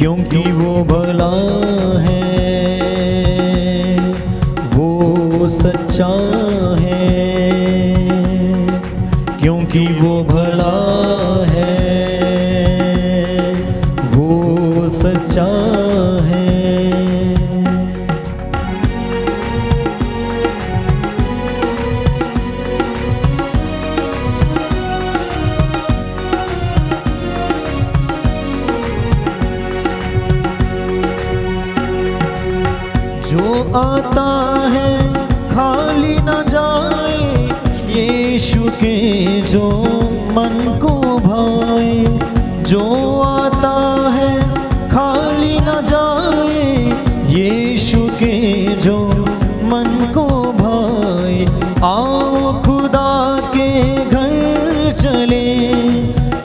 क्योंकि वो भला है, वो सच्चा है, क्योंकि वो भला है, वो सच्चा है। जो आता है खाली न जाए, यीशु के जो मन को भाए। जो आता है खाली न जाए, यीशु के जो मन को भाए। आओ खुदा के घर चले,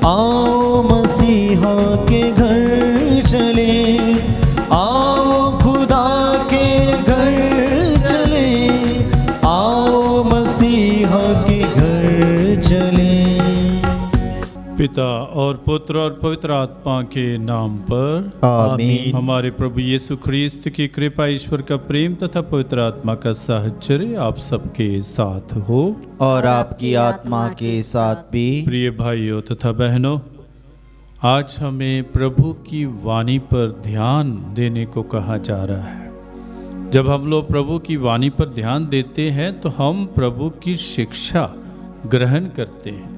आओ मसीहा के घर चले, आओ खुदा के घर चले, आओ मसीहा के घर चले। पिता और पुत्र और पवित्र आत्मा के नाम पर आमीन। हमारे प्रभु यीशु ख्रीस्त की कृपा, ईश्वर का प्रेम तथा पवित्र आत्मा का साहचर्य आप सबके साथ हो और आपकी आत्मा के साथ भी। प्रिय भाइयों तथा बहनों, आज हमें प्रभु की वाणी पर ध्यान देने को कहा जा रहा है। जब हम लोग प्रभु की वाणी पर ध्यान देते हैं तो हम प्रभु की शिक्षा ग्रहण करते हैं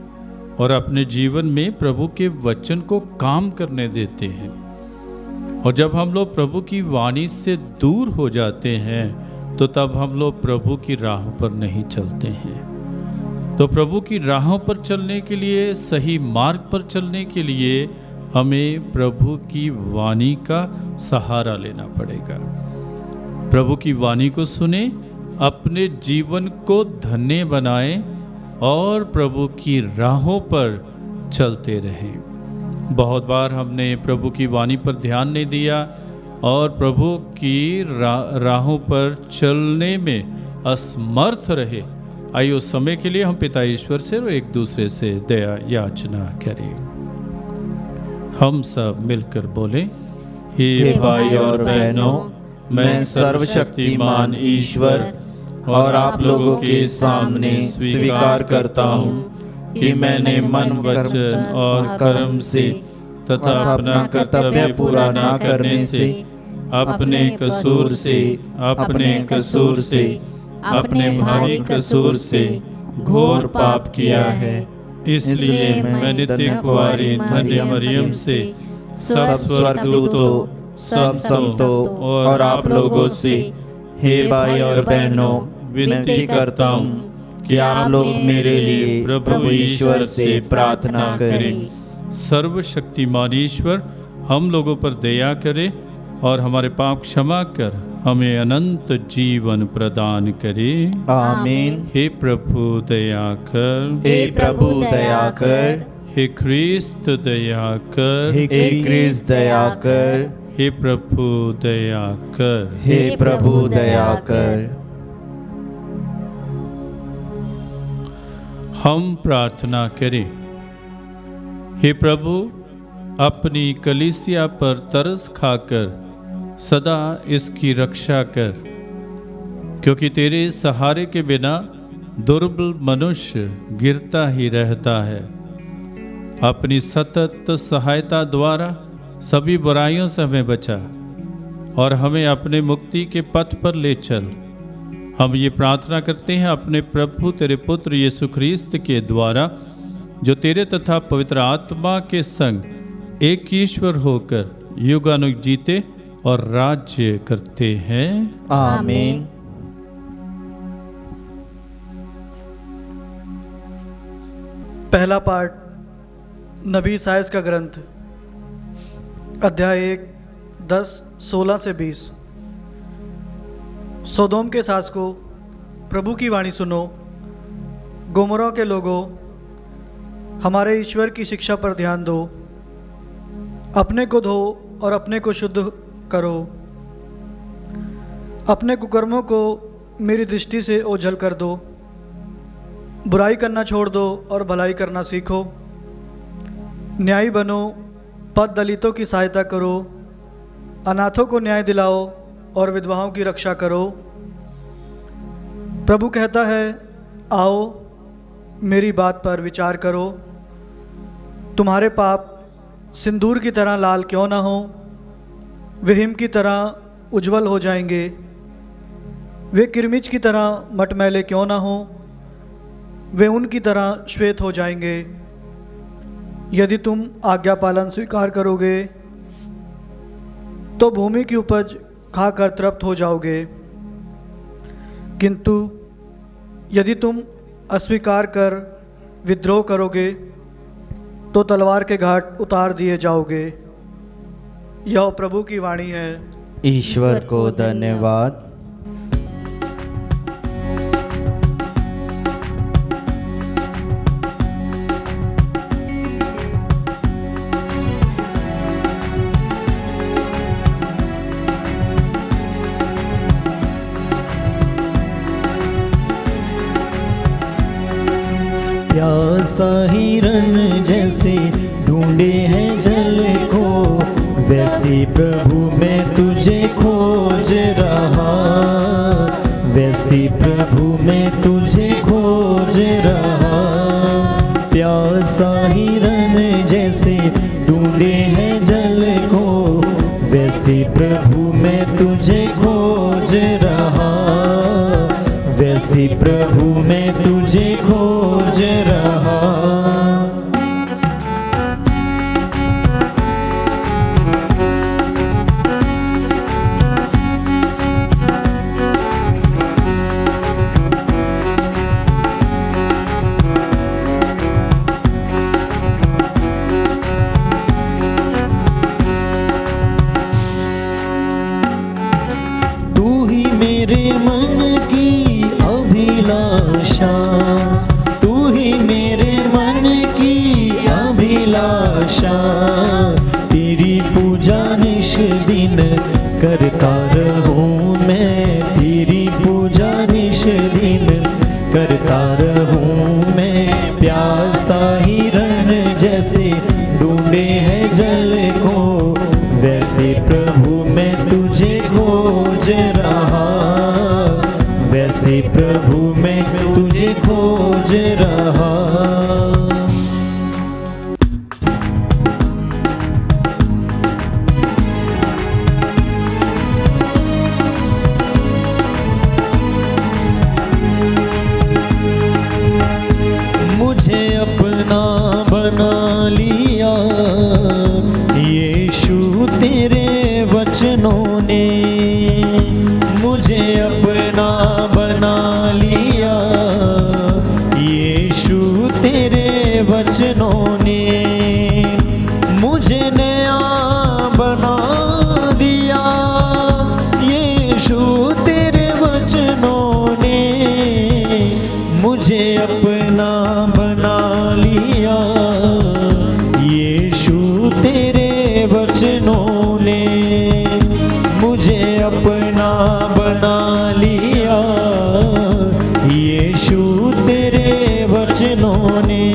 और अपने जीवन में प्रभु के वचन को काम करने देते हैं। और जब हम लोग प्रभु की वाणी से दूर हो जाते हैं तो तब हम लोग प्रभु की राहों पर नहीं चलते हैं। तो प्रभु की राहों पर चलने के लिए, सही मार्ग पर चलने के लिए हमें प्रभु की वाणी का सहारा लेना पड़ेगा। प्रभु की वाणी को सुने, अपने जीवन को धन्य बनाएं और प्रभु की राहों पर चलते रहें। बहुत बार हमने प्रभु की वाणी पर ध्यान नहीं दिया और प्रभु की राहों पर चलने में असमर्थ रहे। आइए उस समय के लिए हम पिता ईश्वर से और एक दूसरे से दया याचना करें। हम सब मिलकर बोले, हे भाई और बहनों, मैं सर्वशक्तिमान ईश्वर और आप लोगों के सामने स्वीकार करता हूँ कि मैंने मन, वचन और कर्म से तथा अपना कर्तव्य पूरा न करने से, अपने कसूर से, अपने भारी कसूर से घोर पाप किया है। इसलिए मैं नित्य कुंवारी धन्य मरियम से, सब स्वर्गदूतों, सब संतों और आप लोगों से, हे भाई और बहनों, विनती करता हूँ कि आप लोग मेरे लिए प्रभु ईश्वर से प्रार्थना करें। सर्वशक्तिमान ईश्वर हम लोगों पर दया करे और हमारे पाप क्षमा कर हमें अनंत जीवन प्रदान करे। आमीन। हे प्रभु दया कर, हे प्रभु दया कर, हे ख्रीस्त दया कर, हे क्रिस्त दया कर, हे प्रभु दया कर, हे प्रभु दया कर। हम प्रार्थना करें। हे प्रभु, अपनी कलीसिया पर तरस खाकर सदा इसकी रक्षा कर, क्योंकि तेरे सहारे के बिना दुर्बल मनुष्य गिरता ही रहता है। अपनी सतत सहायता द्वारा सभी बुराइयों से हमें बचा और हमें अपने मुक्ति के पथ पर ले चल। हम ये प्रार्थना करते हैं अपने प्रभु तेरे पुत्र यीशु ख्रीस्त के द्वारा, जो तेरे तथा पवित्र आत्मा के संग एक ईश्वर होकर युगानुग जीते और राज्य करते हैं। आमीन। पहला पाठ नबी साइस का ग्रंथ, अध्याय 1, 10, 16 से 20। सोदोम के सास को प्रभु की वाणी सुनो, गोमोरा के लोगों, हमारे ईश्वर की शिक्षा पर ध्यान दो। अपने को धो और अपने को शुद्ध करो। अपने कुकर्मों को मेरी दृष्टि से ओझल कर दो। बुराई करना छोड़ दो और भलाई करना सीखो। न्यायी बनो, पद दलितों की सहायता करो, अनाथों को न्याय दिलाओ और विधवाओं की रक्षा करो। प्रभु कहता है, आओ मेरी बात पर विचार करो। तुम्हारे पाप सिंदूर की तरह लाल क्यों ना हो, वे हिम की तरह उज्जवल हो जाएंगे। वे किरमिच की तरह मटमैले क्यों ना हो, वे उनकी तरह श्वेत हो जाएंगे। यदि तुम आज्ञा पालन स्वीकार करोगे तो भूमि की उपज खाकर तृप्त हो जाओगे, किंतु यदि तुम अस्वीकार कर विद्रोह करोगे तो तलवार के घाट उतार दिए जाओगे। यह प्रभु की वाणी है। ईश्वर को धन्यवाद। प्यासा हिरन जैसे ढूंढे हैं जल को, वैसे प्रभु मैं तुझे खोज रहा, वैसे प्रभु मैं तुझे खोज रहा। प्यासा हिरन जैसे ढूंढे हैं जल को, वैसे प्रभु मैं तुझे खोज रहा, वैसे प्रभु मैं तुझे खोज रहा। तू ही मेरे मन की अभिलाषा, तू ही मेरे मन की अभिलाषा। तेरी पूजा निश दिन करता रहूं मैं, तेरी पूजा निश दिन करता रहूं मैं। प्यासा हिरन जैसे ढूंढे हैं जल को, वैसे प्रभु मैं तुझे खोज रहा, वैसे प्रभु मैं तुझे खोज रहा। मुझे अपना बना लिया यीशु तेरे वचनों ने, मुझे अपना बना लिया यीशु तेरे वचनों ने। मुझे नया बना दिया यीशु तेरे वचनों ने, मुझे अपना बना लिया यीशु तेरे वचनों ने, मुझे अपना बना लिया यीशु तेरे वचनों ने।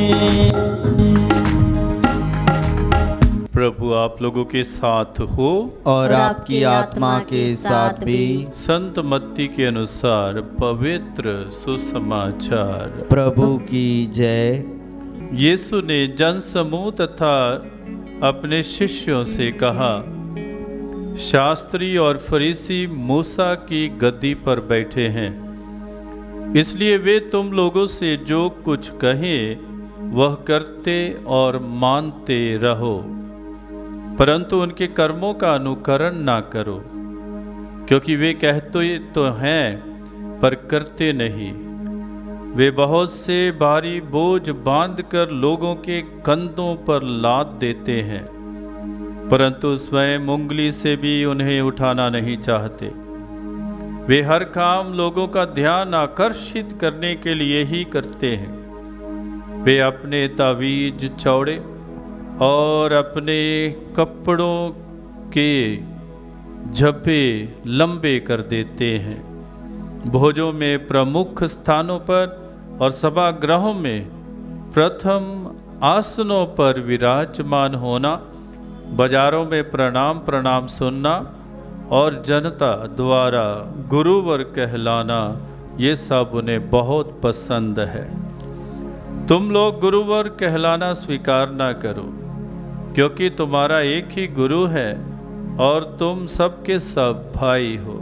प्रभु आप लोगों के साथ हो और आपकी आत्मा के साथ भी। संत मत्ती के अनुसार पवित्र सुसमाचार। प्रभु की जय। यीशु ने जनसमूह तथा अपने शिष्यों से कहा, शास्त्री और फरीसी मूसा की गद्दी पर बैठे हैं, इसलिए वे तुम लोगों से जो कुछ कहें वह करते और मानते रहो, परंतु उनके कर्मों का अनुकरण ना करो, क्योंकि वे कहते तो हैं पर करते नहीं। वे बहुत से भारी बोझ बांधकर लोगों के कंधों पर लाद देते हैं, परंतु स्वयं उंगली से भी उन्हें उठाना नहीं चाहते। वे हर काम लोगों का ध्यान आकर्षित करने के लिए ही करते हैं। वे अपने तावीज चौड़े और अपने कपड़ों के झब्बे लंबे कर देते हैं। भोजों में प्रमुख स्थानों पर और सभागृहों में प्रथम आसनों पर विराजमान होना बाजारों में प्रणाम प्रणाम सुनना और जनता द्वारा गुरुवर कहलाना, ये सब उन्हें बहुत पसंद है। तुम लोग गुरुवर कहलाना स्वीकार ना करो, क्योंकि तुम्हारा एक ही गुरु है और तुम सबके सब भाई हो।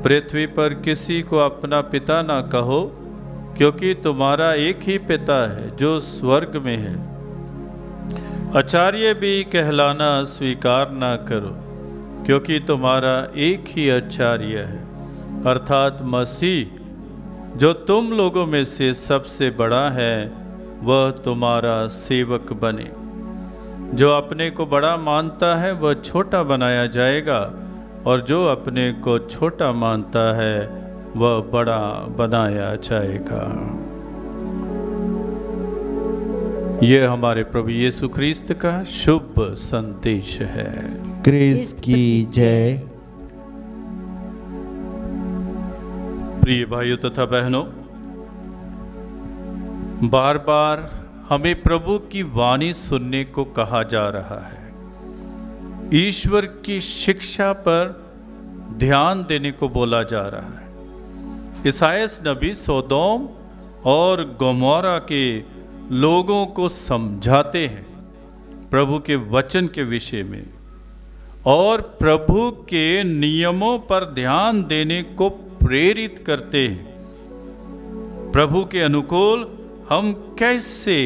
पृथ्वी पर किसी को अपना पिता ना कहो, क्योंकि तुम्हारा एक ही पिता है जो स्वर्ग में है। आचार्य भी कहलाना स्वीकार ना करो, क्योंकि तुम्हारा एक ही आचार्य है, अर्थात मसीह, जो तुम लोगों में से सबसे बड़ा है, वह तुम्हारा सेवक बने। जो अपने को बड़ा मानता है वह छोटा बनाया जाएगा, और जो अपने को छोटा मानता है वह बड़ा बनाया जाएगा। यह हमारे प्रभु यीशु ख्रीस्त का शुभ संदेश है। क्रिस्त की जय। प्रिय भाइयों तथा बहनों, बार बार हमें प्रभु की वाणी सुनने को कहा जा रहा है। ईश्वर की शिक्षा पर ध्यान देने को बोला जा रहा है। ईसायास नबी सोदोम और गोमोरा के लोगों को समझाते हैं प्रभु के वचन के विषय में, और प्रभु के नियमों पर ध्यान देने को प्रेरित करते हैं। प्रभु के अनुकूल हम कैसे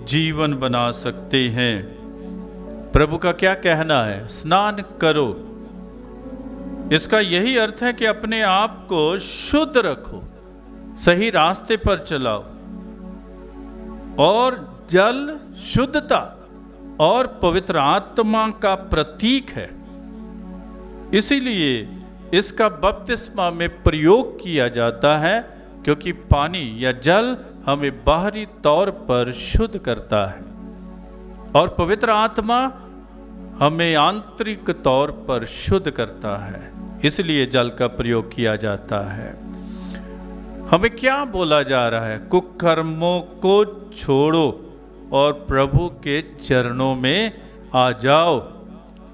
जीवन बना सकते हैं। प्रभु का क्या कहना है? स्नान करो। इसका यही अर्थ है कि अपने आप को शुद्ध रखो, सही रास्ते पर चलाओ। और जल शुद्धता और पवित्र आत्मा का प्रतीक है, इसीलिए इसका बपतिस्मा में प्रयोग किया जाता है, क्योंकि पानी या जल हमें बाहरी तौर पर शुद्ध करता है और पवित्र आत्मा हमें आंतरिक तौर पर शुद्ध करता है। इसलिए जल का प्रयोग किया जाता है। हमें क्या बोला जा रहा है? कुकर्मों को छोड़ो और प्रभु के चरणों में आ जाओ,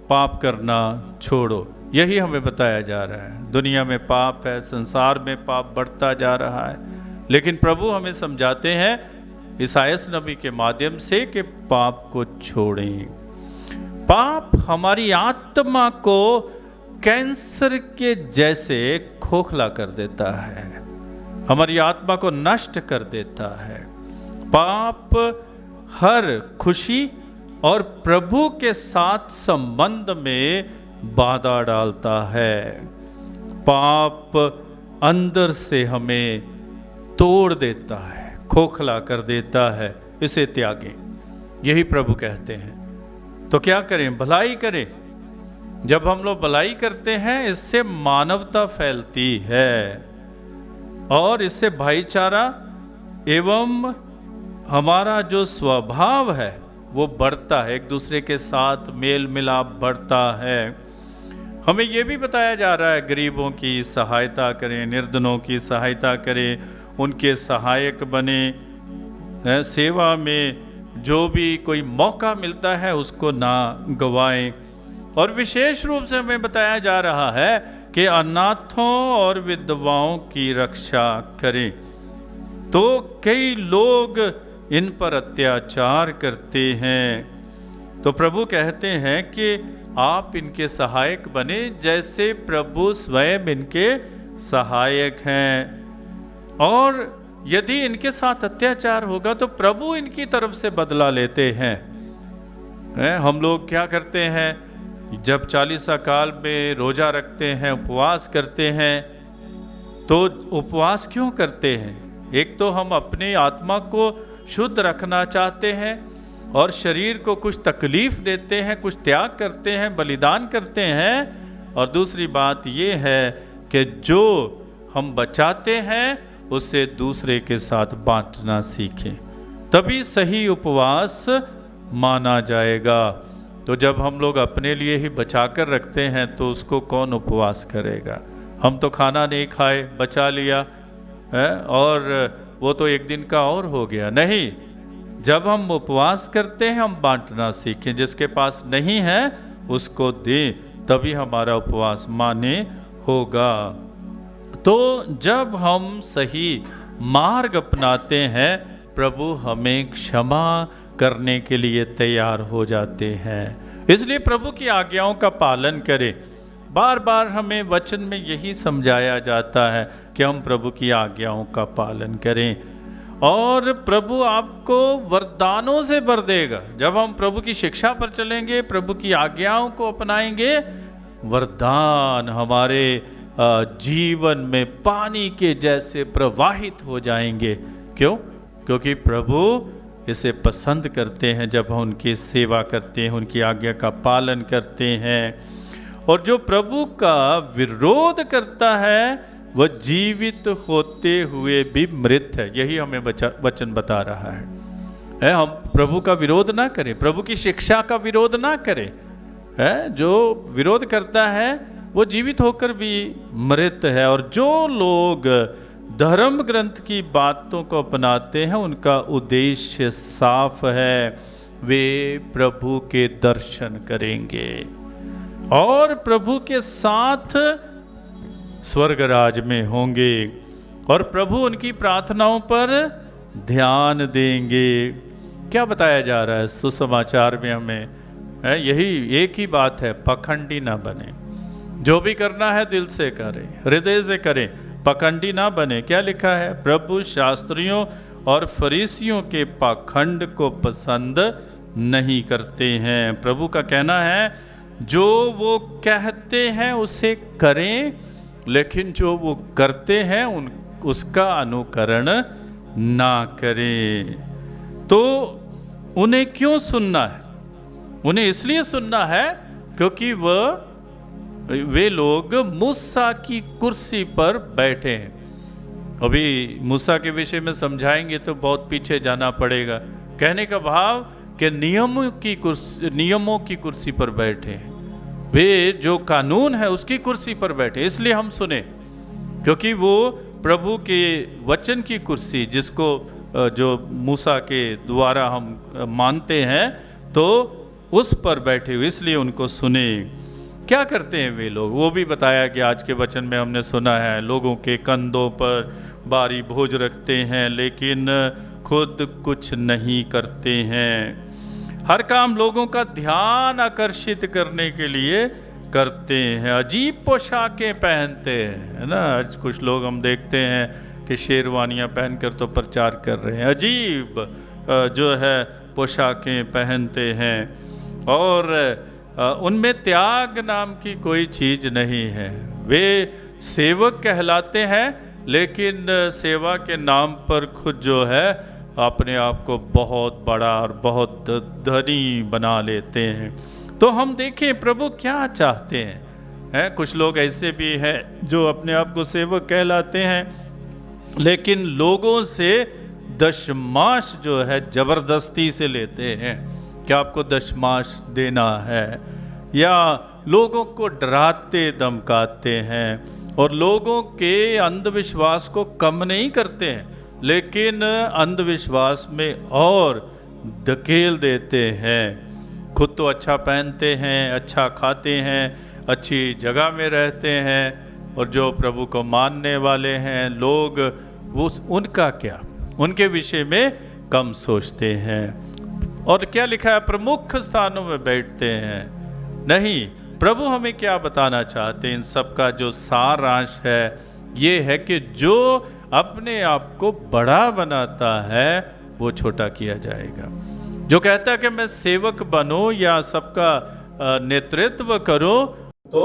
पाप करना छोड़ो। यही हमें बताया जा रहा है। दुनिया में पाप है, संसार में पाप बढ़ता जा रहा है, लेकिन प्रभु हमें समझाते हैं ईसायास नबी के माध्यम से कि पाप को छोड़ें। पाप हमारी आत्मा को कैंसर के जैसे खोखला कर देता है, हमारी आत्मा को नष्ट कर देता है। पाप हर खुशी और प्रभु के साथ संबंध में बाधा डालता है। पाप अंदर से हमें तोड़ देता है, खोखला कर देता है। इसे त्यागें, यही प्रभु कहते हैं। तो क्या करें? भलाई करें। जब हम लोग भलाई करते हैं, इससे मानवता फैलती है और इससे भाईचारा एवं हमारा जो स्वभाव है वो बढ़ता है, एक दूसरे के साथ मेल मिलाप बढ़ता है। हमें ये भी बताया जा रहा है गरीबों की सहायता करें, निर्धनों की सहायता करें, उनके सहायक बने। सेवा में जो भी कोई मौका मिलता है उसको ना गवाएं। और विशेष रूप से हमें बताया जा रहा है कि अनाथों और विधवाओं की रक्षा करें। तो कई लोग इन पर अत्याचार करते हैं, तो प्रभु कहते हैं कि आप इनके सहायक बने, जैसे प्रभु स्वयं इनके सहायक हैं। और यदि इनके साथ अत्याचार होगा तो प्रभु इनकी तरफ से बदला लेते हैं। हम लोग क्या करते हैं? जब 40 काल में रोजा रखते हैं, उपवास करते हैं, तो उपवास क्यों करते हैं? एक तो हम अपनी आत्मा को शुद्ध रखना चाहते हैं और शरीर को कुछ तकलीफ देते हैं, कुछ त्याग करते हैं, बलिदान करते हैं। और दूसरी बात ये है कि जो हम बचाते हैं उसे दूसरे के साथ बांटना सीखें, तभी सही उपवास माना जाएगा। तो जब हम लोग अपने लिए ही बचा कर रखते हैं तो उसको कौन उपवास करेगा? हम तो खाना नहीं खाए, बचा लिया है, और वो तो एक दिन का और हो गया। नहीं, जब हम उपवास करते हैं हम बांटना सीखें, जिसके पास नहीं है उसको दें, तभी हमारा उपवास माने होगा। तो जब हम सही मार्ग अपनाते हैं प्रभु हमें क्षमा करने के लिए तैयार हो जाते हैं। इसलिए प्रभु की आज्ञाओं का पालन करें। बार बार हमें वचन में यही समझाया जाता है कि हम प्रभु की आज्ञाओं का पालन करें, और प्रभु आपको वरदानों से भर देगा। जब हम प्रभु की शिक्षा पर चलेंगे, प्रभु की आज्ञाओं को अपनाएंगे, वरदान हमारे जीवन में पानी के जैसे प्रवाहित हो जाएंगे। क्यों? क्योंकि प्रभु इसे पसंद करते हैं जब हम उनकी सेवा करते हैं, उनकी आज्ञा का पालन करते हैं। और जो प्रभु का विरोध करता है वह जीवित होते हुए भी मृत है। यही हमें वचन बता रहा है। हम प्रभु का विरोध ना करें, प्रभु की शिक्षा का विरोध ना करें। जो विरोध करता है वो जीवित होकर भी मृत है। और जो लोग धर्म ग्रंथ की बातों को अपनाते हैं उनका उद्देश्य साफ है, वे प्रभु के दर्शन करेंगे और प्रभु के साथ स्वर्ग राज में होंगे, और प्रभु उनकी प्रार्थनाओं पर ध्यान देंगे। क्या बताया जा रहा है सुसमाचार में हमें? यही एक ही बात है, पखंडी ना बने। जो भी करना है दिल से करें, हृदय से करें, पखंडी ना बने। क्या लिखा है? प्रभु शास्त्रियों और फरीसियों के पाखंड को पसंद नहीं करते हैं। प्रभु का कहना है जो वो कहते हैं उसे करें, लेकिन जो वो करते हैं उसका अनुकरण ना करें। तो उन्हें क्यों सुनना है? उन्हें इसलिए सुनना है क्योंकि वे लोग मूसा की कुर्सी पर बैठे हैं। अभी मूसा के विषय में समझाएंगे तो बहुत पीछे जाना पड़ेगा। कहने का भाव कि नियमों की कुर्सी पर बैठे हैं, वे जो कानून है उसकी कुर्सी पर बैठे। इसलिए हम सुने क्योंकि वो प्रभु के वचन की कुर्सी, जिसको जो मूसा के द्वारा हम मानते हैं, तो उस पर बैठे हुए, इसलिए उनको सुने। क्या करते हैं वे लोग? वो भी बताया कि आज के वचन में हमने सुना है, लोगों के कंधों पर भारी बोझ रखते हैं लेकिन खुद कुछ नहीं करते हैं। हर काम लोगों का ध्यान आकर्षित करने के लिए करते हैं। अजीब पोशाकें पहनते हैं, है ना। आज कुछ लोग हम देखते हैं कि शेरवानियां पहनकर तो प्रचार कर रहे हैं, अजीब जो है पोशाकें पहनते हैं, और उनमें त्याग नाम की कोई चीज़ नहीं है। वे सेवक कहलाते हैं लेकिन सेवा के नाम पर खुद जो है अपने आप को बहुत बड़ा और बहुत धनी बना लेते हैं। तो हम देखें प्रभु क्या चाहते हैं। कुछ लोग ऐसे भी हैं जो अपने आप को सेवक कहलाते हैं लेकिन लोगों से दशमाश जो है जबरदस्ती से लेते हैं कि आपको दशमाश देना है, या लोगों को डराते धमकाते हैं और लोगों के अंधविश्वास को कम नहीं करते हैं लेकिन अंधविश्वास में और धकेल देते हैं। खुद तो अच्छा पहनते हैं, अच्छा खाते हैं, अच्छी जगह में रहते हैं, और जो प्रभु को मानने वाले हैं लोग, वो उनका क्या, उनके विषय में कम सोचते हैं। और क्या लिखा है? प्रमुख स्थानों में बैठते हैं। नहीं, प्रभु हमें क्या बताना चाहते हैं? इन सब का जो सारांश है ये है कि जो अपने आप को बड़ा बनाता है वो छोटा किया जाएगा। जो कहता है कि मैं सेवक बनो या सबका नेतृत्व करो, तो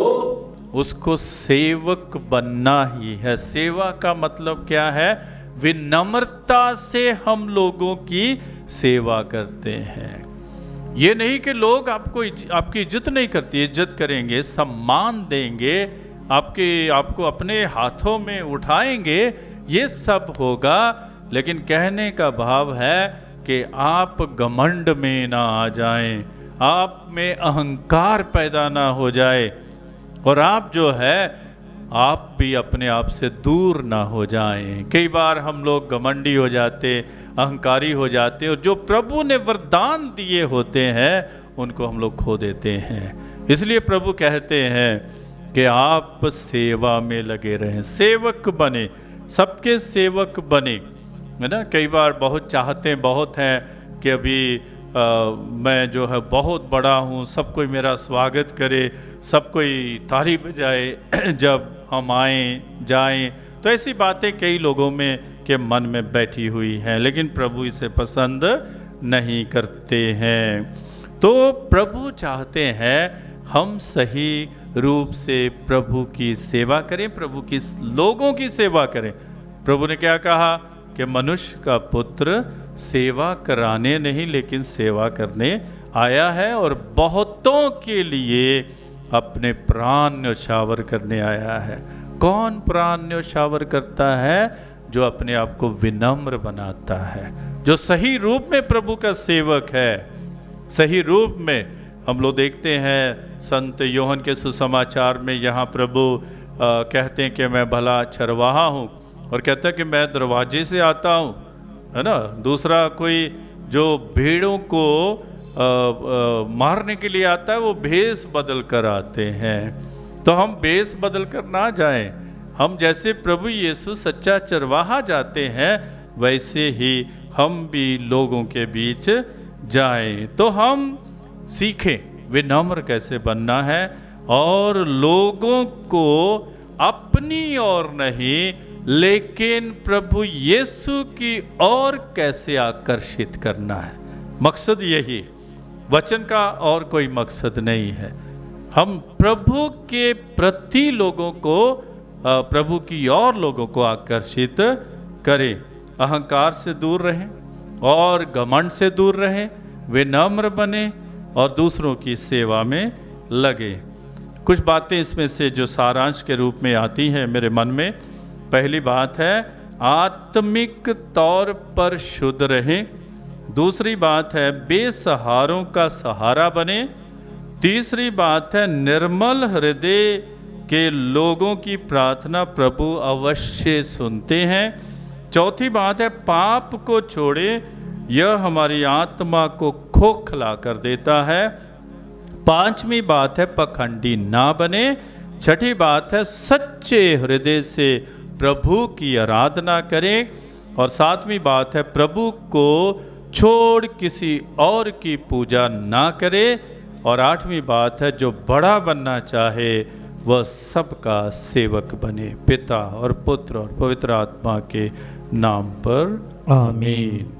उसको सेवक बनना ही है। सेवा का मतलब क्या है? विनम्रता से हम लोगों की सेवा करते हैं। ये नहीं कि लोग आपकी इज्जत नहीं करती, इज्जत करेंगे, सम्मान देंगे, आपको अपने हाथों में उठाएंगे, ये सब होगा। लेकिन कहने का भाव है कि आप घमंड में ना आ जाएं, आप में अहंकार पैदा ना हो जाए, और आप जो है आप भी अपने आप से दूर ना हो जाएं। कई बार हम लोग घमंडी हो जाते, अहंकारी हो जाते, और जो प्रभु ने वरदान दिए होते हैं उनको हम लोग खो देते हैं। इसलिए प्रभु कहते हैं कि आप सेवा में लगे रहें, सेवक बने, सबके सेवक बने, है ना। कई बार बहुत चाहते बहुत हैं कि अभी मैं जो है बहुत बड़ा हूँ, सब कोई मेरा स्वागत करे, सब कोई ताली बजाए जब हम आएँ जाएं। तो ऐसी बातें कई लोगों में के मन में बैठी हुई हैं, लेकिन प्रभु इसे पसंद नहीं करते हैं। तो प्रभु चाहते हैं हम सही रूप से प्रभु की सेवा करें, प्रभु की लोगों की सेवा करें। प्रभु ने क्या कहा कि मनुष्य का पुत्र सेवा कराने नहीं लेकिन सेवा करने आया है, और बहुतों के लिए अपने प्राण न्यौछावर करने आया है। कौन प्राण न्यौछावर करता है? जो अपने आप को विनम्र बनाता है, जो सही रूप में प्रभु का सेवक है। सही रूप में हम लोग देखते हैं संत यूहन्ना के सुसमाचार में, यहाँ प्रभु कहते हैं कि मैं भला चरवाहा हूँ, और कहता है कि मैं दरवाजे से आता हूँ, है ना। दूसरा कोई जो भेड़ों को मारने के लिए आता है वो भेष बदल कर आते हैं। तो हम भेष बदल कर ना जाएं, हम जैसे प्रभु यीशु सच्चा चरवाहा जाते हैं वैसे ही हम भी लोगों के बीच जाएं। तो हम सीखें विनम्र कैसे बनना है, और लोगों को अपनी ओर नहीं लेकिन प्रभु यीशु की ओर कैसे आकर्षित करना है। मकसद यही, वचन का और कोई मकसद नहीं है। हम प्रभु के प्रति लोगों को, प्रभु की ओर लोगों को आकर्षित करें। अहंकार से दूर रहें और घमंड से दूर रहें, विनम्र बने और दूसरों की सेवा में लगे। कुछ बातें इसमें से जो सारांश के रूप में आती हैं मेरे मन में। पहली बात है आत्मिक तौर पर शुद्ध रहें। दूसरी बात है बेसहारों का सहारा बने। तीसरी बात है निर्मल हृदय के लोगों की प्रार्थना प्रभु अवश्य सुनते हैं। चौथी बात है पाप को छोड़े, यह हमारी आत्मा को खोखला कर देता है। पांचवी बात है पखंडी ना बने। छठी बात है सच्चे हृदय से प्रभु की आराधना करें। और सातवीं बात है प्रभु को छोड़ किसी और की पूजा ना करे। और आठवीं बात है जो बड़ा बनना चाहे वह सबका सेवक बने। पिता और पुत्र और पवित्र आत्मा के नाम पर आमीन।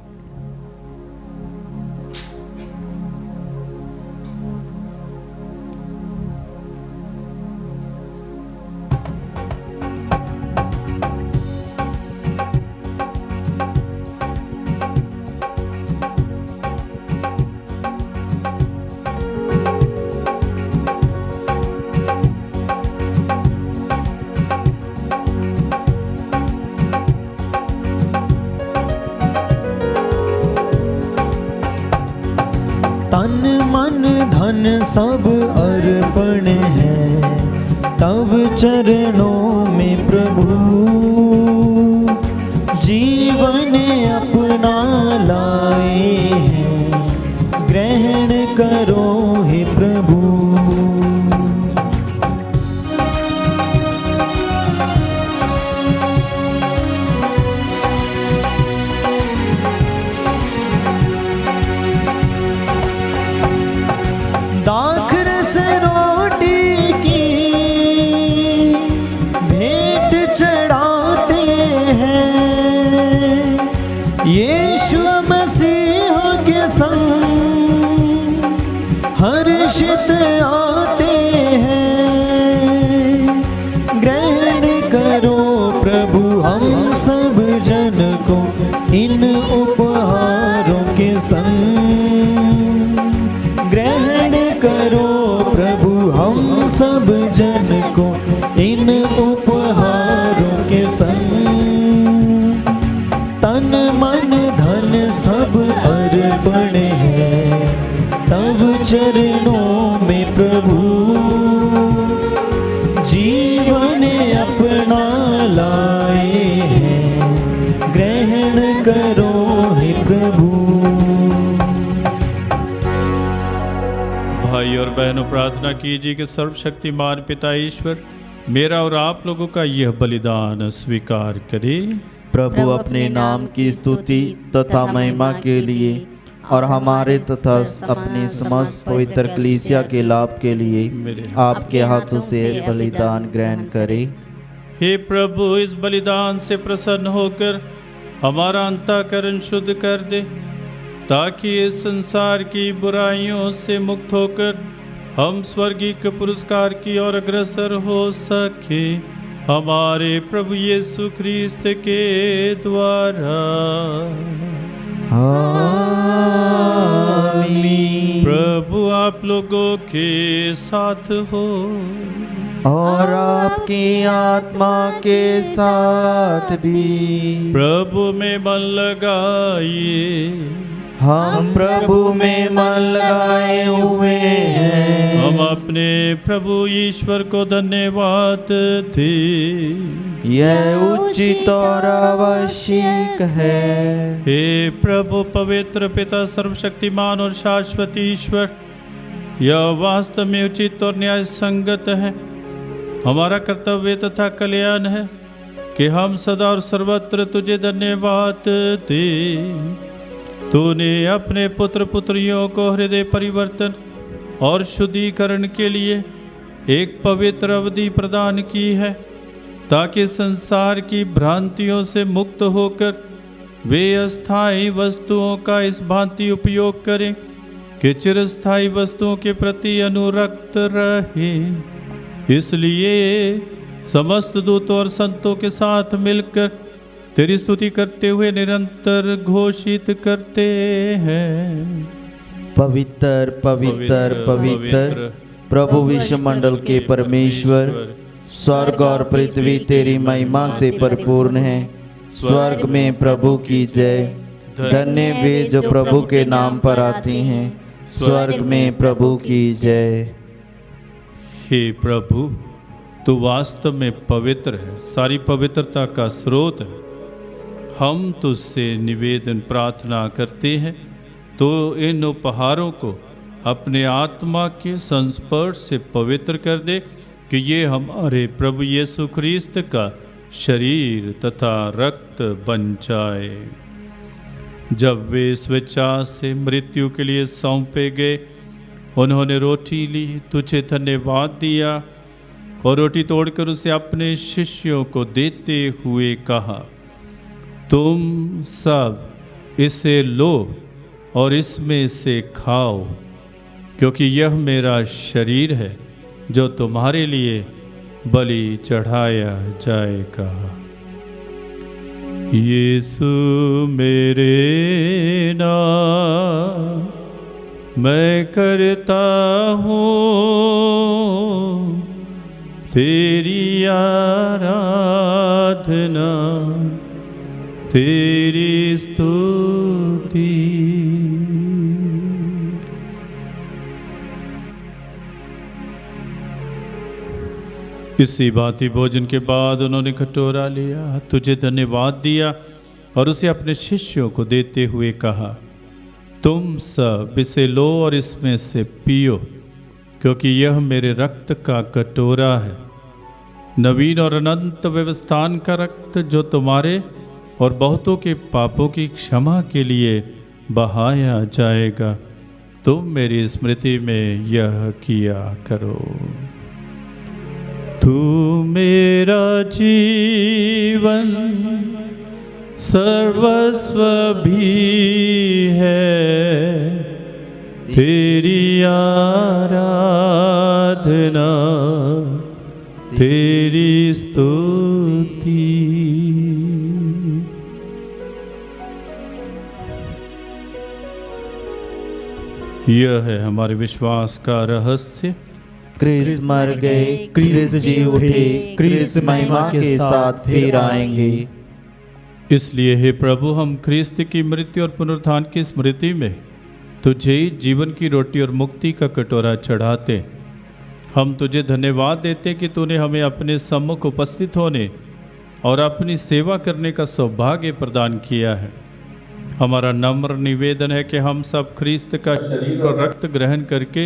तन मन धन सब अर्पण है तव चरणों में प्रभु। जीवन अपना लाए हैं ग्रहण करो हे प्रभु। दाखरस रोटी की भेंट चढ़ाते हैं, यीशु मसीह के संग हर्षित आते हैं। ग्रहण करो प्रभु हम सब जन को इन उपहारों के संग। ग्रहण करो प्रभु हम सब जन को इन उपहारों के संग। तन मन धन सब अर्पण है तब चरणों में प्रभु। जीवन बहनों प्रार्थना कीजिए कि सर्वशक्तिमान पिता ईश्वर मेरा और आप लोगों का यह बलिदान स्वीकार करे। प्रभु अपने नाम की स्तुति तथा महिमा के लिए और हमारे तथा अपनी समस्त पवित्र कलीसिया के लाभ के लिए आपके हाथों से बलिदान ग्रहण करे। हे प्रभु, इस बलिदान से प्रसन्न होकर हमारा अंतःकरण शुद्ध कर दे, ताकि इस संसार की बुराइयों से मुक्त होकर हम स्वर्गीय पुरस्कार की ओर अग्रसर हो सके, हमारे प्रभु यीशु ख्रीस्त के द्वारा। आमीन। प्रभु आप लोगों के साथ हो और आपकी आत्मा के साथ भी। प्रभु में मन लगाइए, हम प्रभु में मन लगाए हुए हैं। हम अपने प्रभु ईश्वर को धन्यवाद दे। यह उचित और आवश्यक है। हे प्रभु पवित्र पिता सर्वशक्तिमान और शाश्वत ईश्वर, यह वास्तव में उचित और न्याय संगत है, हमारा कर्तव्य तथा कल्याण है कि हम सदा और सर्वत्र तुझे धन्यवाद दे। तूने अपने पुत्र पुत्रियों को हृदय परिवर्तन और शुद्धिकरण के लिए एक पवित्र अवधि प्रदान की है, ताकि संसार की भ्रांतियों से मुक्त होकर वे अस्थायी वस्तुओं का इस भांति उपयोग करें कि चिरस्थायी वस्तुओं के प्रति अनुरक्त रहे। इसलिए समस्त दूतों और संतों के साथ मिलकर तेरी स्तुति करते हुए निरंतर घोषित करते हैं, पवित्र पवित्र पवित्र प्रभु विश्वमंडल के परमेश्वर, स्वर्ग और पृथ्वी तेरी महिमा से परिपूर्ण है। स्वर्ग में प्रभु की जय। धन्य वे जो प्रभु के नाम पर आती हैं। स्वर्ग में प्रभु की जय। हे प्रभु, तू वास्तव में पवित्र है, सारी पवित्रता का स्रोत है। हम तुझसे निवेदन प्रार्थना करते हैं तो इन उपहारों को अपने आत्मा के संस्पर्श से पवित्र कर दे, कि ये हमारे प्रभु यीशु ख्रीस्त का शरीर तथा रक्त बन जाए। जब वे स्वेच्छा से मृत्यु के लिए सौंपे गए, उन्होंने रोटी ली, तुझे धन्यवाद दिया और रोटी तोड़कर उसे अपने शिष्यों को देते हुए कहा, तुम सब इसे लो और इसमें से खाओ, क्योंकि यह मेरा शरीर है जो तुम्हारे लिए बलि चढ़ाया जाएगा। यीशु मेरे नाम मैं करता हूँ तेरी आराधना, तेरी स्तुति। इसी भांति भोजन के बाद उन्होंने कटोरा लिया, तुझे धन्यवाद दिया और उसे अपने शिष्यों को देते हुए कहा, तुम सब इसे लो और इसमें से पियो, क्योंकि यह मेरे रक्त का कटोरा है, नवीन और अनंत व्यवस्थान का रक्त, जो तुम्हारे और बहुतों के पापों की क्षमा के लिए बहाया जाएगा। तुम मेरी स्मृति में यह किया करो। तू मेरा जीवन सर्वस्व भी है, तेरी आराधना, तेरी स्तुति। यह है हमारे विश्वास का रहस्य। क्रिस्त मर गए, क्रिस्त जी उठे, क्रिस्त महिमा के साथ फिर आएंगे। इसलिए हे प्रभु, हम ख्रीस्त की मृत्यु और पुनरुत्थान की स्मृति में तुझे जीवन की रोटी और मुक्ति का कटोरा चढ़ाते। हम तुझे धन्यवाद देते कि तूने हमें अपने सम्मुख उपस्थित होने और अपनी सेवा करने का सौभाग्य प्रदान किया है। हमारा नम्र निवेदन है कि हम सब ख्रीस्त का शरीर और रक्त ग्रहण करके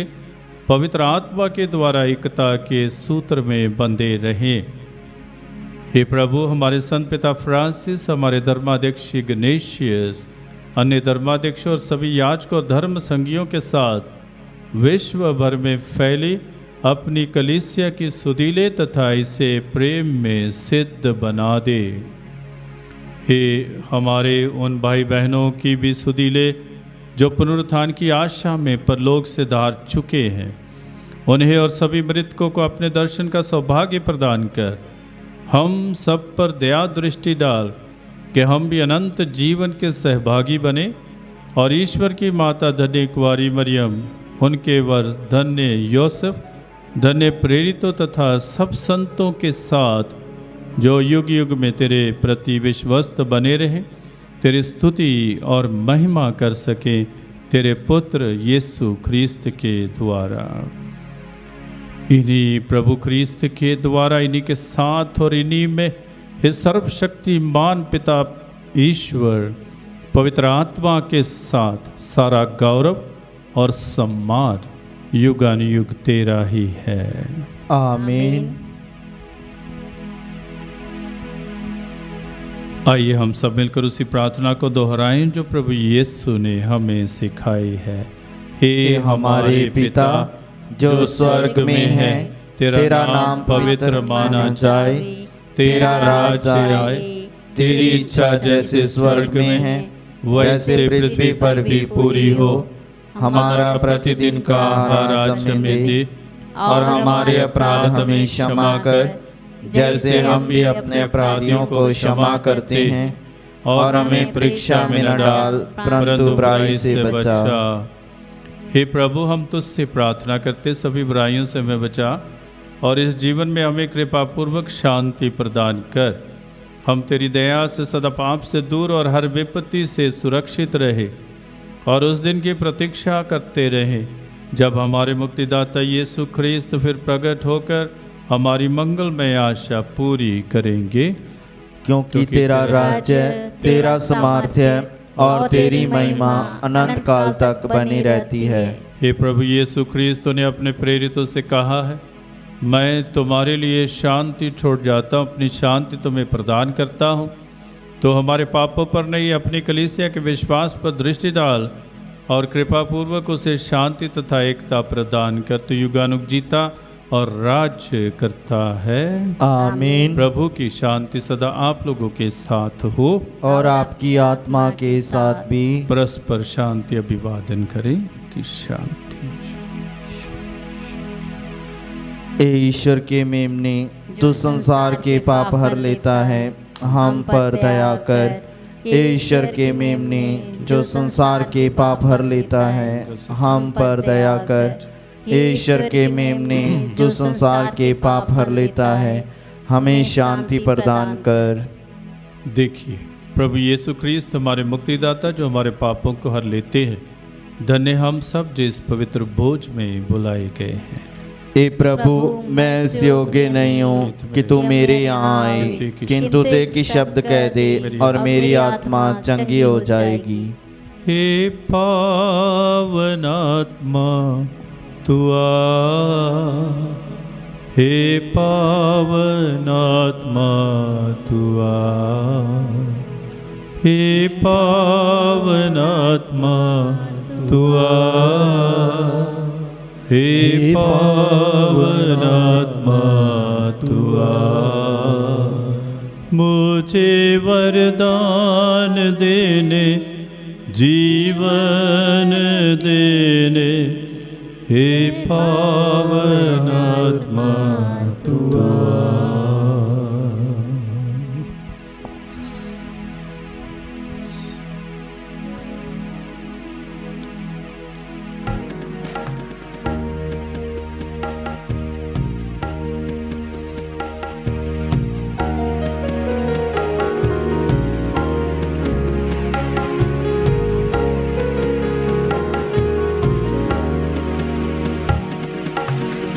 पवित्र आत्मा के द्वारा एकता के सूत्र में बंधे रहें। हे प्रभु, हमारे संत पिता फ्रांसिस, हमारे धर्माध्यक्ष इग्नेशियस, अन्य धर्माध्यक्ष और सभी याजक और धर्म संघियों के साथ विश्व भर में फैली अपनी कलीसिया की सुधीले तथा इसे प्रेम में सिद्ध बना दे। हे हमारे उन भाई बहनों की भी सुधीले जो पुनरुत्थान की आशा में परलोक से धार चुके हैं, उन्हें और सभी मृतकों को अपने दर्शन का सौभाग्य प्रदान कर हम सब पर दया दृष्टि डाल कि हम भी अनंत जीवन के सहभागी बने और ईश्वर की माता धन्य कुंवारी मरियम, उनके वर धन्य योसेफ, धन्य प्रेरितों तथा सब संतों के साथ जो युग युग में तेरे प्रति विश्वस्त बने रहे, तेरी स्तुति और महिमा कर सके तेरे पुत्र यीशु ख्रीस्त के द्वारा। इन्हीं प्रभु ख्रीस्त के द्वारा, इन्हीं के साथ और इन्हीं में हे सर्वशक्तिमान पिता ईश्वर पवित्र आत्मा के साथ सारा गौरव और सम्मान युगानुयुग तेरा ही है। आमीन। आइए हम सब मिलकर उसी प्रार्थना को दोहराएं जो प्रभु यीशु ने हमें सिखाई है। हे हमारे पिता जो स्वर्ग में है, तेरा नाम पवित्र माना जाए, तेरा राज आए, तेरी इच्छा जैसे स्वर्ग में है वैसे पृथ्वी पर भी पूरी हो। हमारा प्रतिदिन का आहार हमें दे और हमारे अपराध हमें क्षमा कर जैसे हम भी अपने अपराधियों को क्षमा करते हैं, और हमें परीक्षा में न डाल परंतु बुराई से बचा। हे प्रभु, हम तुझसे प्रार्थना करते सभी बुराइयों से हमें बचा और इस जीवन में हमें कृपापूर्वक शांति प्रदान कर। हम तेरी दया से सदा पाप से दूर और हर विपत्ति से सुरक्षित रहे और उस दिन की प्रतीक्षा करते रहे जब हमारे मुक्तिदाता यीशु ख्रीस्त फिर प्रकट होकर हमारी मंगलमय आशा पूरी करेंगे। क्योंकि तेरा राज्य, तेरा सामर्थ्य और तेरी महिमा अनंत काल तक बनी रहती है। हे प्रभु यीशु ख्रीस्त ने अपने प्रेरितों से कहा है, मैं तुम्हारे लिए शांति छोड़ जाता हूँ, अपनी शांति तुम्हें प्रदान करता हूँ। तो हमारे पापों पर नहीं, अपनी कलीसिया के विश्वास पर दृष्टि डाल और कृपापूर्वक उसे शांति तथा एकता प्रदान कर। तो युगानुग जीता और राज्य करता है। आमीन। प्रभु की शांति सदा आप लोगों के साथ हो और आपकी आत्मा के साथ भी। परस्पर शांति अभिवादन करें कि शांति। ए ईश्वर के मेमने, तू संसार के पाप हर लेता है, हम पर दया कर। ए ईश्वर के मेमने, जो संसार के पाप हर लेता है, हम पर दया कर। ए ईश्वर के मेमने, जो संसार के पाप हर लेता है, हमें शांति प्रदान कर। देखिए, प्रभु यीशु ख्रीस्त हमारे मुक्तिदाता जो हमारे पापों को हर लेते हैं, धन्य हम सब जो इस पवित्र भोज में बुलाए गए हैं। ए प्रभु, मैं इस योग्य नहीं हूँ कि तू मेरे यहाँ आए, किंतु ते की शब्द कह दे और मेरी आत्मा चंगी हो जाएगी। हे पावन आत्मा तू आ, हे पावन आत्मा तू आ, हे पावन आत्मा तू आ, हे पावन आत्मा तू आ। मुझे वरदान देने, जीवन देने, हे पावन आत्मा तू आ।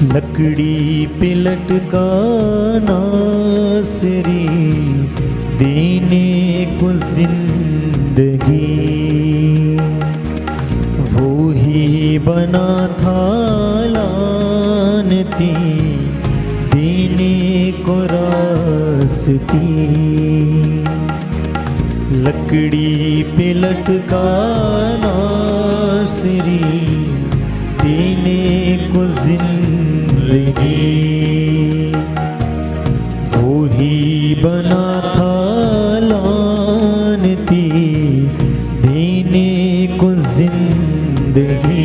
लकड़ी पे लटकाना सिरी देने को जिंदगी, वो ही बना था लानती देने को रास्ती। लकड़ी पे लटका नासरी देने को जिंदगी। वो ही बना था लानती देने को जिंदगी।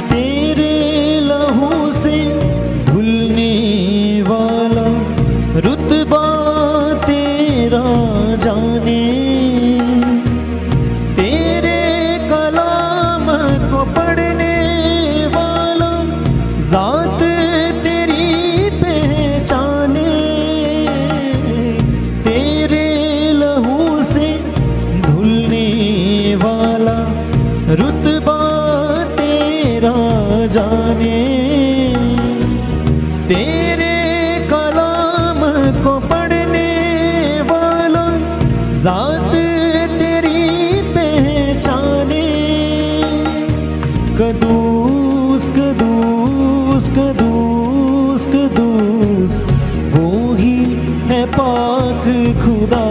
तेरे लहू से धुलने वाला रुतबा तेरा जाने। तेरे कलाम को पढ़ने वाला जात तेरी पहचाने। तेरे लहू से धुलने वाला रुतबा तेरा जाने। तेरे कलाम को पढ़ने वाला जात तेरी पहचाने। कदूस कदूस कदूस कदूस वो ही है पाक खुदा।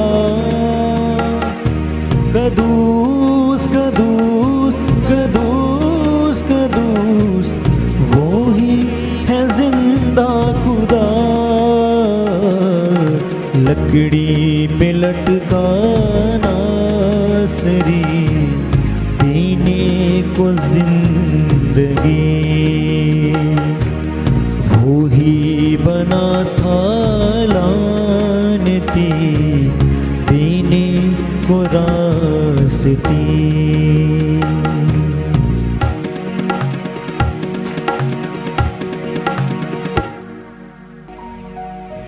कदूस कदूस कदूस कदूस वो ही है जिंदा खुदा। लकड़ी पे लटका नासरी देने को जिंदगी। वो ही बना था लानती देने को रास्ती।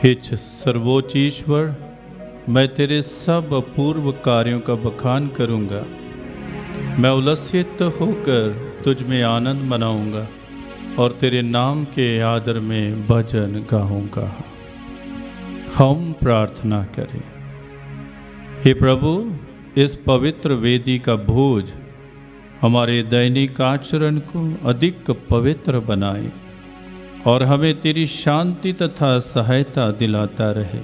हिच सर्वोच्च ईश्वर, मैं तेरे सब अपूर्व कार्यों का बखान करूँगा। मैं उल्लसित होकर तुझ में आनंद मनाऊँगा और तेरे नाम के आदर में भजन गाऊँगा। हम प्रार्थना करें। हे प्रभु, इस पवित्र वेदी का भोज हमारे दैनिक आचरण को अधिक पवित्र बनाए और हमें तेरी शांति तथा सहायता दिलाता रहे।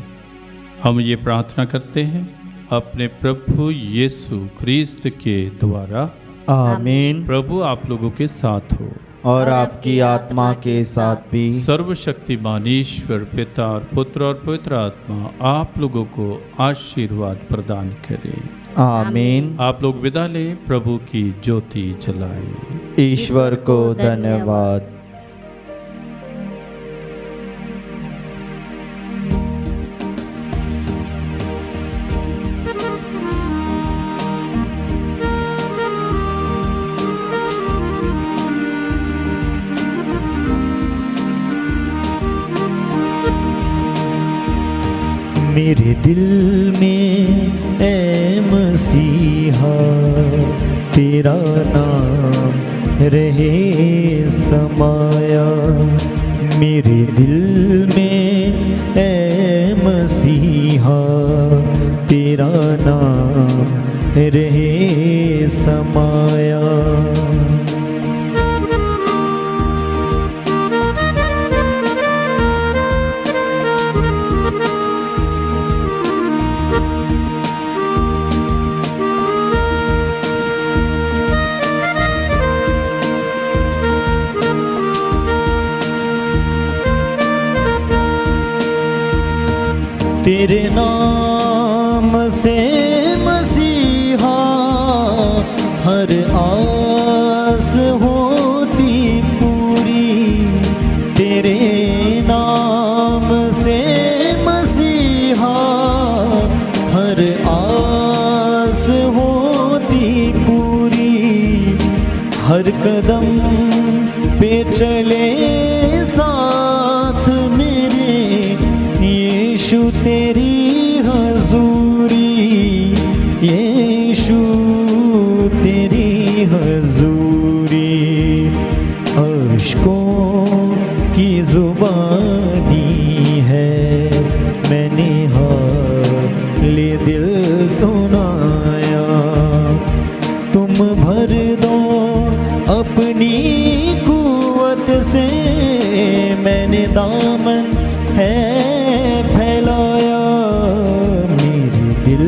हम ये प्रार्थना करते हैं अपने प्रभु यीशु ख्रीस्त के द्वारा। आमीन। प्रभु आप लोगों के साथ हो और आपकी आत्मा के साथ भी। सर्वशक्तिमान ईश्वर पिता और पुत्र और पवित्र आत्मा आप लोगों को आशीर्वाद प्रदान करे। आमीन। आप लोग विदा लें, प्रभु की ज्योति जलाएं। ईश्वर को धन्यवाद। मेरे दिल में ऐ मसीहा तेरा नाम रहे समाया। मेरे दिल में ऐ मसीहा तेरा नाम रहे समाया। तेरे नाम से मसीहा हर आस होती पूरी। तेरे नाम से मसीहा हर आस होती पूरी। हर कदम पे चले साथ मेरे यीशु तेरी हजूरी। यीशु तेरी हजूरी। की जुबानी है, मैंने हाल दिल सुनाया। तुम भर दो अपनी कुव्वत से, मैंने दामन है फैलाया। मेरे दिल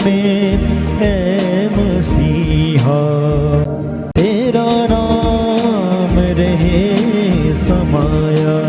में है मसीहा, तेरा नाम रहे समाया।